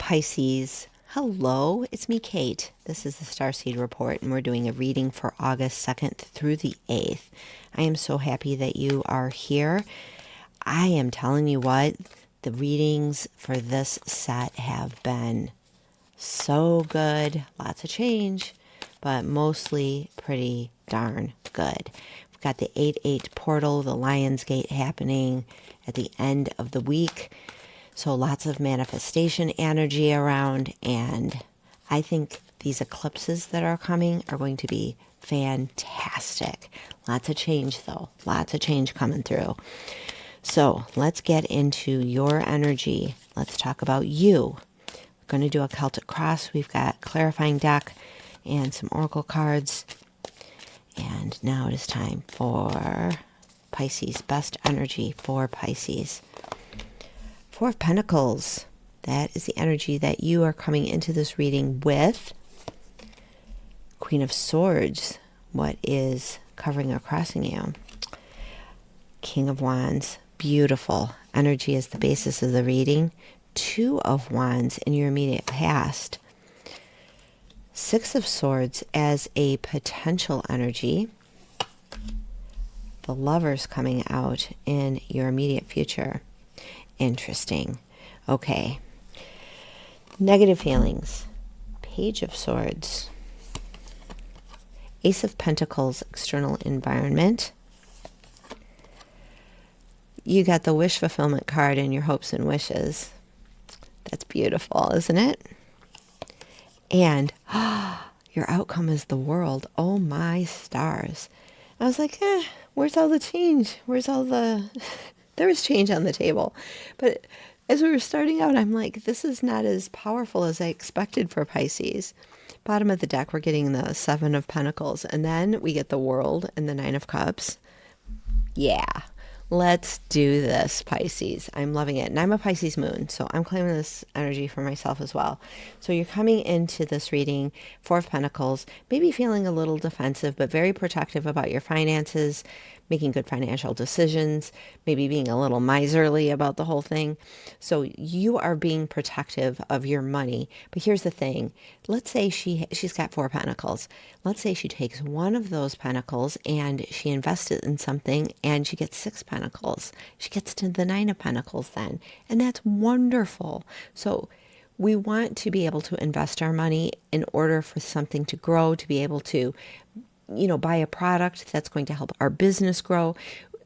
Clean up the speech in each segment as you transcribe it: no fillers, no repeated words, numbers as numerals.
Pisces, hello, it's me, Kate. This is the Starseed Report, and we're doing a reading for August 2nd through the 8th. I am so happy that you are here. I am telling you what, the readings for this set have been so good. Lots of change, but mostly pretty darn good. We've got the 8-8 portal, the Lion's Gate happening at the end of the week. So lots of manifestation energy around, and I think these eclipses that are coming are going to be fantastic. Lots of change though, lots of change coming through. So let's get into your energy. Let's talk about you. We're going to do a Celtic cross. We've got clarifying deck and some oracle cards. And now it is time for Pisces, best energy for Pisces. Four of Pentacles, that is the energy that you are coming into this reading with. Queen of Swords, what is covering or crossing you? King of Wands, beautiful energy is the basis of the reading. Two of Wands in your immediate past. Six of Swords as a potential energy. The Lovers coming out in your immediate future. Interesting. Okay. Negative feelings. Page of Swords. Ace of Pentacles, external environment. You got the wish fulfillment card in your hopes and wishes. That's beautiful, isn't it? And your outcome is the World. Oh my stars. I was like, where's all the change? Where's all the... There was change on the table. But as we were starting out, I'm like, this is not as powerful as I expected for Pisces. Bottom of the deck, we're getting the Seven of Pentacles. And then we get the World and the Nine of Cups. Yeah, let's do this, Pisces. I'm loving it. And I'm a Pisces moon, so I'm claiming this energy for myself as well. So you're coming into this reading, Four of Pentacles, maybe feeling a little defensive, but very protective about your finances, making good financial decisions, maybe being a little miserly about the whole thing. So you are being protective of your money. But here's the thing. Let's say she's got Four Pentacles. Let's say she takes one of those pentacles and she invests it in something and she gets Six Pentacles. She gets to the Nine of Pentacles then. And that's wonderful. So we want to be able to invest our money in order for something to grow, to be able to buy a product that's going to help our business grow.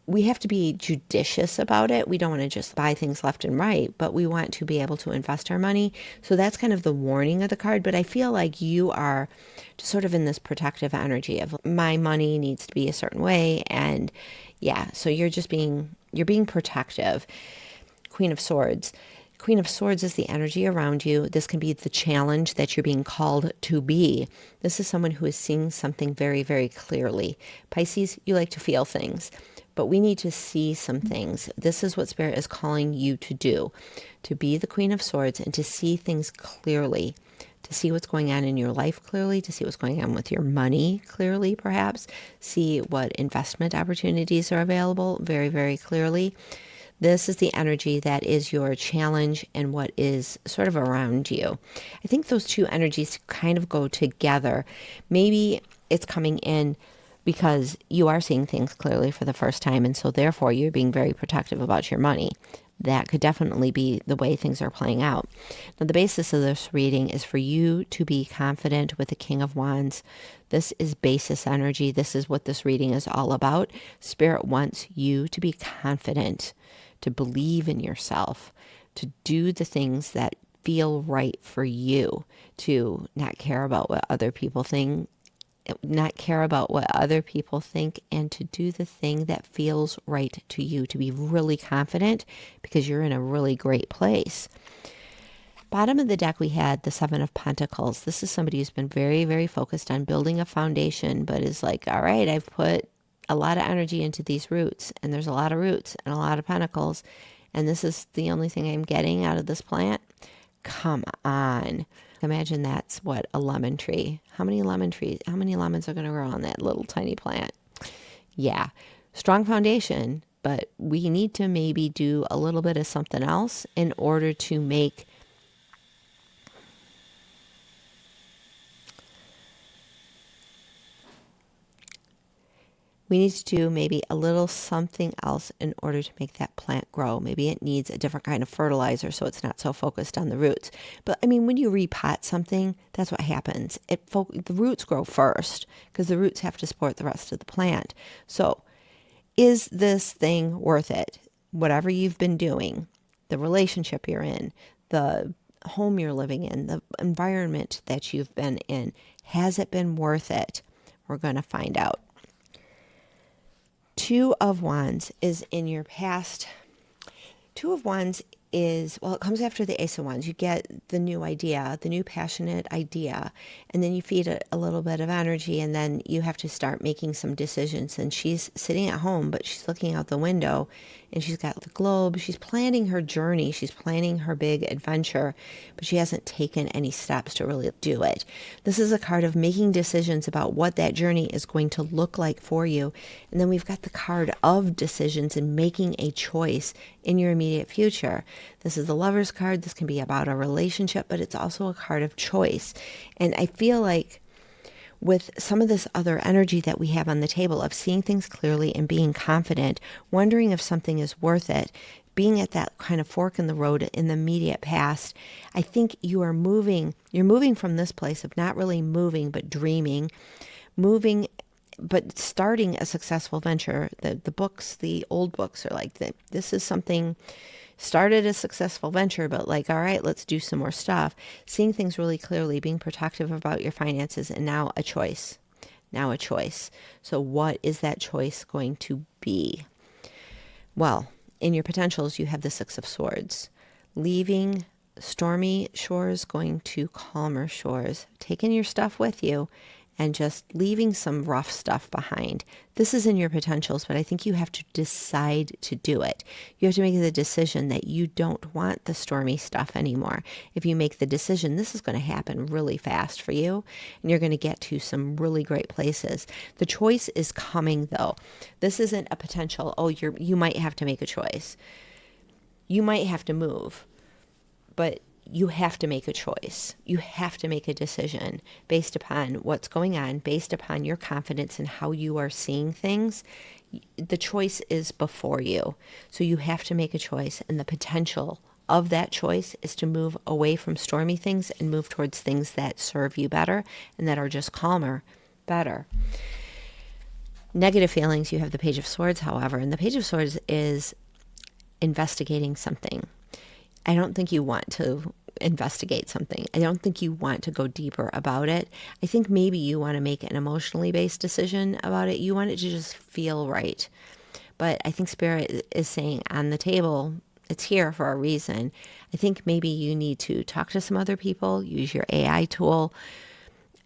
We have to be judicious about it. We don't want to just buy things left and right, but we want to be able to invest our money. So that's kind of the warning of the card. But I feel like you are just sort of in this protective energy of my money needs to be a certain way. And yeah, so you're being protective. Queen of Swords. Queen of Swords is the energy around you. This can be the challenge that you're being called to be. This is someone who is seeing something very, very clearly. Pisces, you like to feel things, but we need to see some things. This is what Spirit is calling you to do, to be the Queen of Swords and to see things clearly, to see what's going on in your life clearly, to see what's going on with your money clearly, perhaps, see what investment opportunities are available very, very clearly. This is the energy that is your challenge and what is sort of around you. I think those two energies kind of go together. Maybe it's coming in because you are seeing things clearly for the first time, and so therefore you're being very protective about your money. That could definitely be the way things are playing out. Now, the basis of this reading is for you to be confident with the King of Wands. This is basis energy. This is what this reading is all about. Spirit wants you to be confident, to believe in yourself, to do the things that feel right for you, to not care about what other people think, and to do the thing that feels right to you, to be really confident because you're in a really great place. Bottom of the deck, we had the Seven of Pentacles. This is somebody who's been very, very focused on building a foundation, but is like, all right, I've put a lot of energy into these roots, and there's a lot of roots and a lot of pentacles, and this is the only thing I'm getting out of this plant. Come on. Imagine that's what, a lemon tree. How many lemons are going to grow on that little tiny plant? Yeah, strong foundation, but we need to maybe do a little bit of something else in order to make We need to do maybe a little something else in order to make that plant grow. Maybe it needs a different kind of fertilizer so it's not so focused on the roots. But I mean, when you repot something, that's what happens. The roots grow first because the roots have to support the rest of the plant. So is this thing worth it? Whatever you've been doing, the relationship you're in, the home you're living in, the environment that you've been in, has it been worth it? We're going to find out. Two of Wands is in your past. Two of Wands is, well, it comes after the Ace of Wands. You get the new idea, the new passionate idea, and then you feed it a little bit of energy, and then you have to start making some decisions. And she's sitting at home, but she's looking out the window, and she's got the globe. She's planning her journey. She's planning her big adventure, but she hasn't taken any steps to really do it. This is a card of making decisions about what that journey is going to look like for you. And then we've got the card of decisions and making a choice in your immediate future. This is the Lover's card. This can be about a relationship, but it's also a card of choice. And I feel like with some of this other energy that we have on the table of seeing things clearly and being confident, wondering if something is worth it, being at that kind of fork in the road in the immediate past, I think you're moving from this place of not really moving, but dreaming, moving, but starting a successful venture. The old books are like that. This is something started a successful venture, but like, all right, let's do some more stuff. Seeing things really clearly, being protective about your finances, and now a choice. So what is that choice going to be? Well, in your potentials, you have the Six of Swords. Leaving stormy shores, going to calmer shores. Taking your stuff with you and just leaving some rough stuff behind. This is in your potentials, but I think you have to decide to do it. You have to make the decision that you don't want the stormy stuff anymore. If you make the decision, this is going to happen really fast for you, and you're going to get to some really great places. The choice is coming, though. This isn't a potential, you might have to make a choice. You might have to move, but you have to make a choice. You have to make a decision based upon what's going on, based upon your confidence in how you are seeing things. The choice is before you. So you have to make a choice. And the potential of that choice is to move away from stormy things and move towards things that serve you better and that are just calmer, better. Negative feelings, you have the Page of Swords, however. And the Page of Swords is investigating something. I don't think you want to investigate something. I don't think you want to go deeper about it. I think maybe you want to make an emotionally based decision about it. You want it to just feel right. But I think Spirit is saying on the table, it's here for a reason. I think maybe you need to talk to some other people, use your AI tool,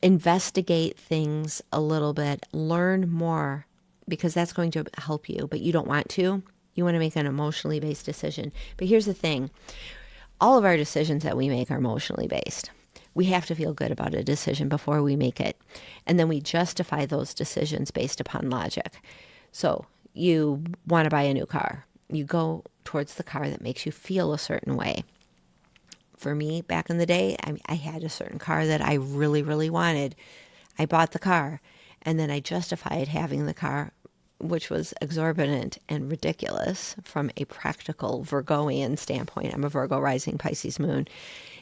investigate things a little bit, learn more, because that's going to help you, but you don't want to. You want to make an emotionally based decision. But here's the thing. All of our decisions that we make are emotionally based. We have to feel good about a decision before we make it. And then we justify those decisions based upon logic. So you want to buy a new car. You go towards the car that makes you feel a certain way. For me, back in the day, I had a certain car that I really, really wanted. I bought the car, and then I justified having the car, which was exorbitant and ridiculous from a practical Virgoian standpoint. I'm a Virgo rising Pisces moon.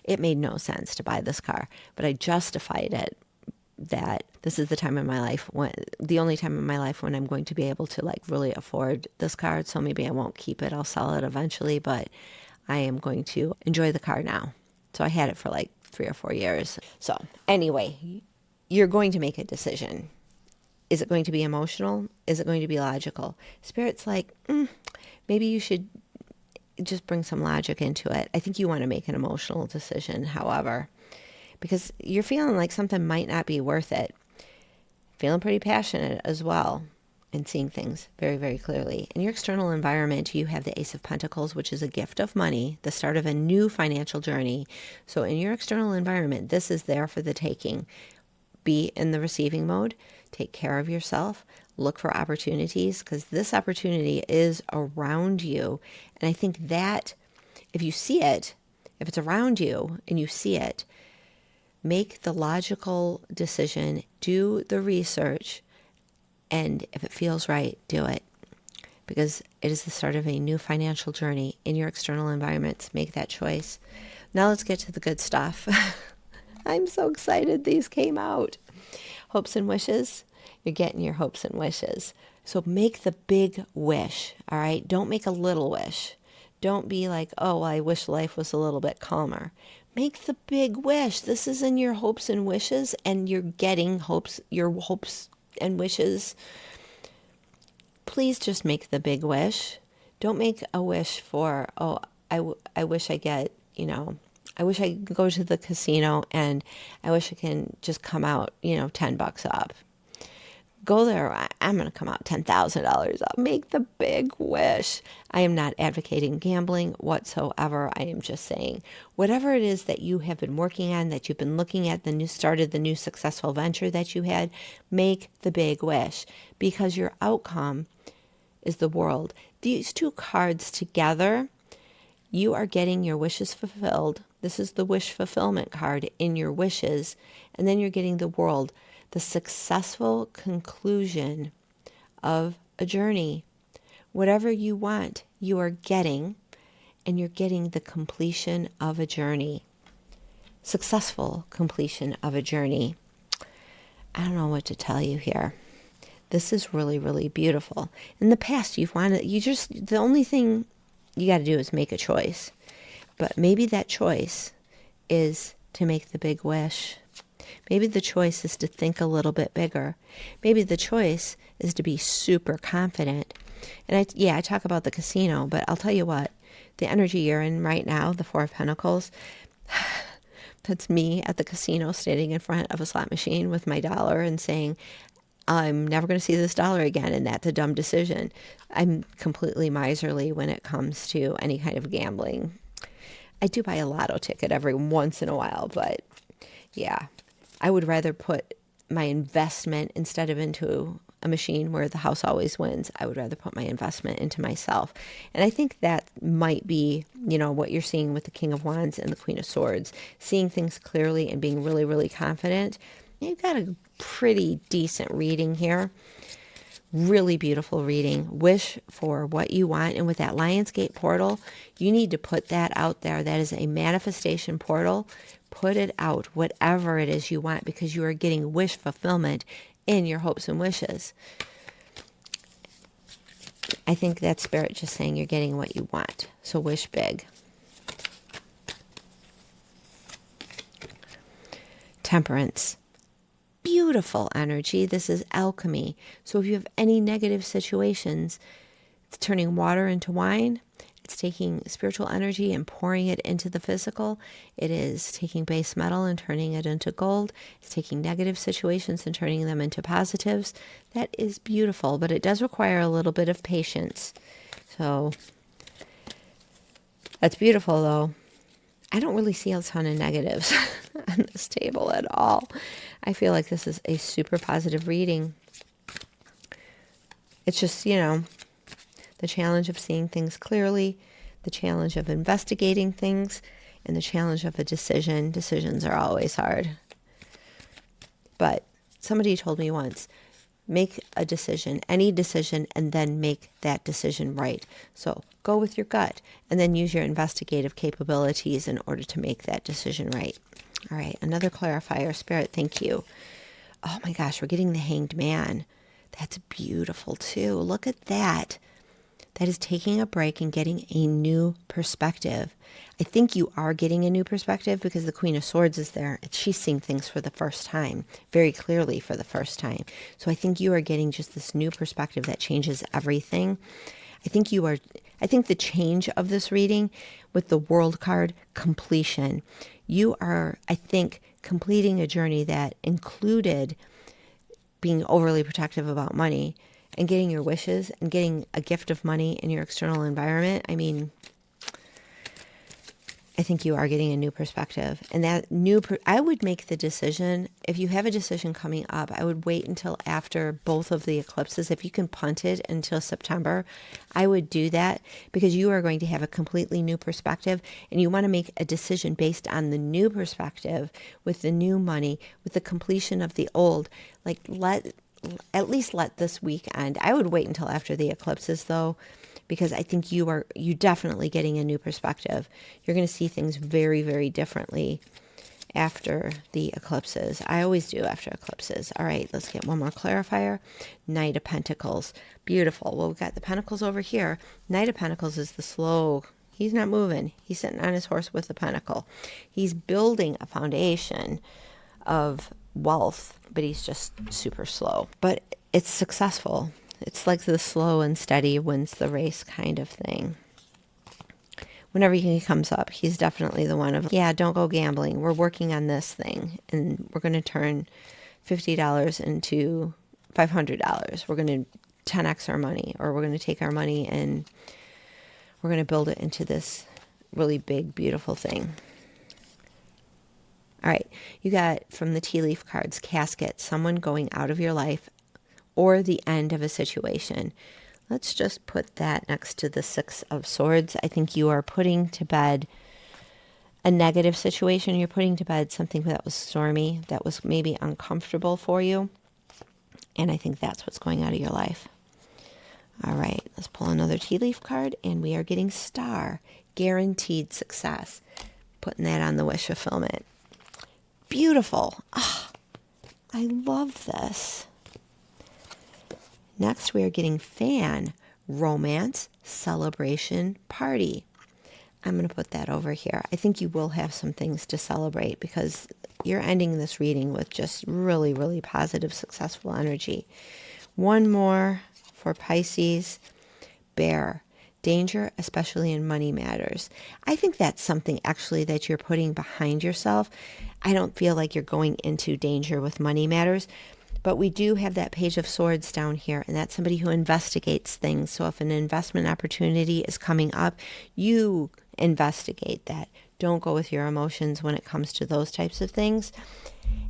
It made no sense to buy this car, but I justified it that this is the time in my life the only time in my life when I'm going to be able to like really afford this car. So maybe I won't keep it. I'll sell it eventually, but I am going to enjoy the car now. So I had it for like 3 or 4 years. So anyway, you're going to make a decision. Is it going to be emotional? Is it going to be logical? Spirit's like, maybe you should just bring some logic into it. I think you want to make an emotional decision, however, because you're feeling like something might not be worth it. Feeling pretty passionate as well and seeing things very, very clearly. In your external environment, you have the Ace of Pentacles, which is a gift of money, the start of a new financial journey. So in your external environment, this is there for the taking. Be in the receiving mode. Take care of yourself. Look for opportunities, because this opportunity is around you. And I think that if you see it, if it's around you and you see it, make the logical decision, do the research, And if it feels right, do it. Because it is the start of a new financial journey in your external environments. Make that choice. Now let's get to the good stuff. I'm so excited these came out. Hopes and wishes. You're getting your hopes and wishes. So make the big wish, all right? Don't make a little wish. Don't be like, oh, well, I wish life was a little bit calmer. Make the big wish. This is in your hopes and wishes, and you're getting your hopes and wishes. Please just make the big wish. Don't make a wish for, oh, I wish I get, I wish I could go to the casino and I wish I can just come out, $10 up. Go there. I'm going to come out $10,000 up. Make the big wish. I am not advocating gambling whatsoever. I am just saying whatever it is that you have been working on, that you've been looking at, started the new successful venture that you had, make the big wish, because your outcome is the world. These two cards together, you are getting your wishes fulfilled. This is the wish fulfillment card in your wishes. And then you're getting the world, the successful conclusion of a journey. Whatever you want, you are getting, and you're getting the completion of a journey. Successful completion of a journey. I don't know what to tell you here. This is really, really beautiful. In the past, the only thing you got to do is make a choice. But maybe that choice is to make the big wish. Maybe the choice is to think a little bit bigger. Maybe the choice is to be super confident. And I talk about the casino, but I'll tell you what, the energy you're in right now, the Four of Pentacles, that's me at the casino standing in front of a slot machine with my dollar and saying, I'm never going to see this dollar again, and that's a dumb decision. I'm completely miserly when it comes to any kind of gambling. I do buy a lotto ticket every once in a while, but yeah, I would rather put my investment instead of into a machine where the house always wins. I would rather put my investment into myself. And I think that might be, what you're seeing with the King of Wands and the Queen of Swords, seeing things clearly and being really, really confident. You've got a pretty decent reading here. Really beautiful reading. Wish for what you want. And with that Lionsgate portal, you need to put that out there. That is a manifestation portal. Put it out, whatever it is you want, because you are getting wish fulfillment in your hopes and wishes. I think that's Spirit just saying you're getting what you want. So wish big. Temperance. Beautiful energy. This is alchemy. So if you have any negative situations, it's turning water into wine. It's taking spiritual energy and pouring it into the physical. It is taking base metal and turning it into gold. It's taking negative situations and turning them into positives. That is beautiful, but it does require a little bit of patience. So that's beautiful, though. I don't really see a ton of negatives on this table at all. I feel like this is a super positive reading. It's just, the challenge of seeing things clearly, the challenge of investigating things, and the challenge of a decision. Decisions are always hard. But somebody told me once, make a decision, any decision, and then make that decision right. So go with your gut and then use your investigative capabilities in order to make that decision right. All right, another clarifier. Spirit, thank you. Oh my gosh, we're getting the Hanged Man. That's beautiful too. Look at that. That is taking a break and getting a new perspective. I think you are getting a new perspective because the Queen of Swords is there and she's seeing things for the first time, very clearly for the first time. So I think you are getting just this new perspective that changes everything. I think the change of this reading with the World card, completion. You are, I think, completing a journey that included being overly protective about money and getting your wishes and getting a gift of money in your external environment. I mean, I think you are getting a new perspective. And that I would make the decision, if you have a decision coming up, I would wait until after both of the eclipses. If you can punt it until September, I would do that because you are going to have a completely new perspective and you want to make a decision based on the new perspective with the new money, with the completion of the old. Like at least let this week end. I would wait until after the eclipses though, because I think you definitely getting a new perspective. You're going to see things very, very differently after the eclipses. I always do after eclipses. All right, let's get one more clarifier. Knight of Pentacles. Beautiful. Well, we've got the Pentacles over here. Knight of Pentacles is the slow. He's not moving. He's sitting on his horse with the pentacle. He's building a foundation of wealth, but he's just super slow. But it's successful. It's like the slow and steady wins the race kind of thing. Whenever he comes up, he's definitely the one of, yeah, don't go gambling. We're working on this thing, and we're going to turn $50 into $500. We're going to 10x our money, or we're going to take our money and we're going to build it into this really big, beautiful thing. All right, you got from the tea leaf cards, casket, someone going out of your life, or the end of a situation. Let's just put that next to the Six of Swords. I think you are putting to bed a negative situation. You're putting to bed something that was stormy, that was maybe uncomfortable for you. And I think that's what's going out of your life. All right, let's pull another tea leaf card, and we are getting Star, guaranteed success. Putting that on the wish fulfillment. Beautiful. Oh, I love this. Next, we are getting Fan, romance, celebration, party. I'm going to put that over here. I think you will have some things to celebrate because you're ending this reading with just really, really positive, successful energy. One more for Pisces, Bear, danger, especially in money matters. I think that's something actually that you're putting behind yourself. I don't feel like you're going into danger with money matters. But we do have that Page of Swords down here, and that's somebody who investigates things. So if an investment opportunity is coming up, you investigate that. Don't go with your emotions when it comes to those types of things.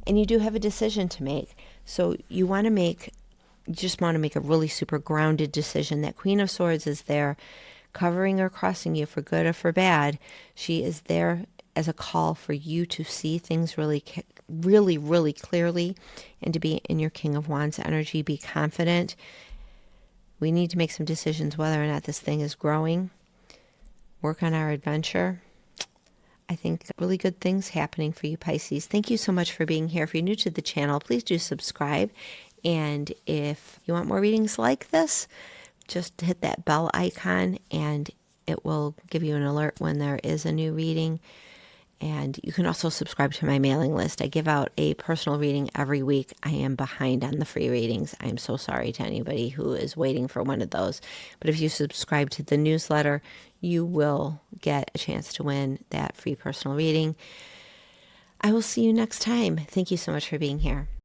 And you do have a decision to make. So you just want to make a really super grounded decision. That Queen of Swords is there covering or crossing you for good or for bad. She is there as a call for you to see things really, really clearly and to be in your King of Wands energy. Be confident. We need to make some decisions whether or not this thing is growing. Work on our adventure. I think really good things happening for you, Pisces. Thank you so much for being here. If you're new to the channel, please do subscribe. And if you want more readings like this, just hit that bell icon and it will give you an alert when there is a new reading. And you can also subscribe to my mailing list. I give out a personal reading every week. I am behind on the free readings. I am so sorry to anybody who is waiting for one of those. But if you subscribe to the newsletter, you will get a chance to win that free personal reading. I will see you next time. Thank you so much for being here.